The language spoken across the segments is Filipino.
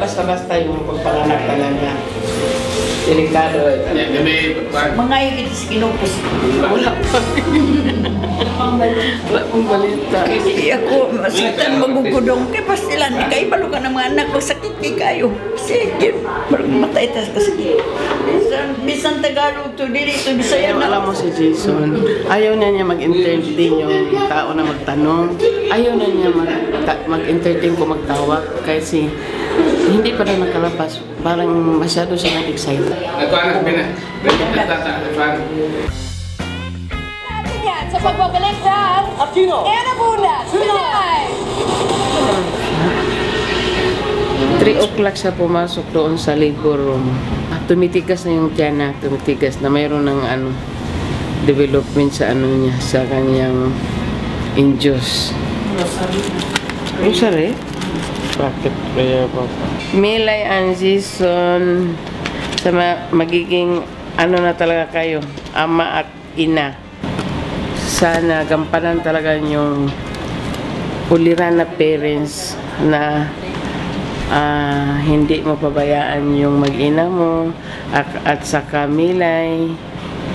basta-basta yung pagpanganak talaga. Delikado eh. Mga ikitis kinupos. Wala pa. Wala pong balita. Hindi ako masaktan magugudong kay pastilan ni kayo balo ka ng mga anak ko sakit kay kayo. Sige, matay tas kasi. Bisan Tagalog to dito Bisaya na. Alam mo si Jason, ayaw na niya mag-entertain yung tao na magtanong. Ayaw na niya mag-entertain ko magtawag kasi hindi pa na nakalabas. Parang masyado siya nag-excite. Yan, sa pagbabalik ng Ana Buna, Pinay! 3 o'clock siya pumasok doon sa labor room. Tumitigas na yung tiyan na, tumitigas na mayroon ng development sa niya, sa kanyang induce. Rosary? Bakit kaya pa? Milay and Jason, sa magiging na talaga kayo, ama at ina. Sana gampanan talaga yung uliran na parents na hindi mo pabayaan yung mag-ina mo at saka Milay,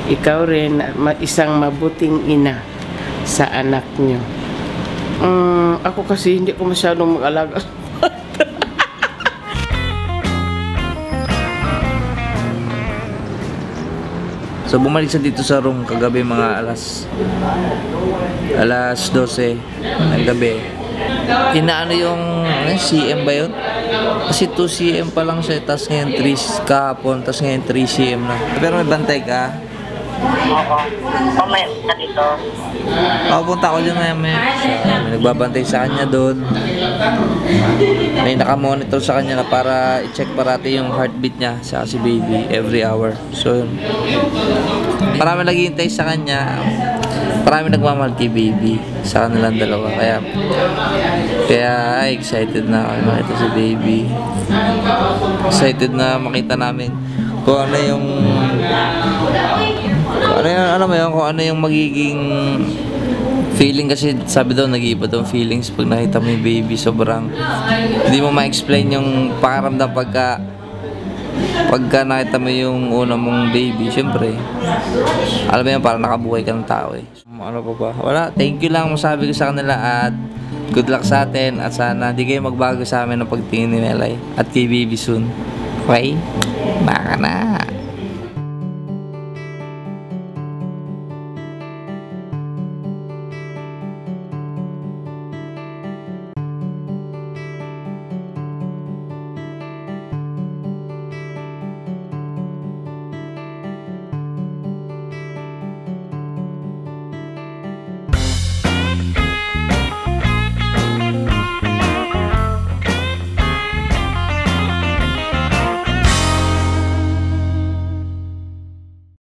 ikaw rin isang mabuting ina sa anak nyo. Ako kasi hindi ko masyadong mag-alaga. So bumalik siya dito sa room kagabi mga alas 12 ng gabi. Inaano yung CM ba yun? Kasi 2 CM pa lang siya, tapos ngayon 3 kahapon, tapos ngayon 3 CM na. Pero may bantay ka? Oo. Mamaya na dito. Oo, punta ko dyan may nagbabantay sa kanya doon. May nakamonitor sa kanya na para i-check parati yung heartbeat niya sa si baby every hour. So yun. Marami naghihintay sa kanya. Marami nagmamahal kay baby sa kanilang dalawa. Kaya excited na ako makita si baby. Excited na makita namin kung ano yung kung ano yung magiging feeling, kasi sabi daw nag-iiba daw feelings pag nakita mo yung baby. Sobrang hindi mo ma-explain yung pakaramdam pagka nakita mo yung una mong baby. Siyempre alam mo yan, parang nakabuhay ka ng tao eh. Ano pa ba? Wala, thank you lang masabi ko sa kanila at good luck sa atin at sana hindi kayo magbago sa amin ng pagtingin ni Nelay at kay baby soon. Okay? Baka na.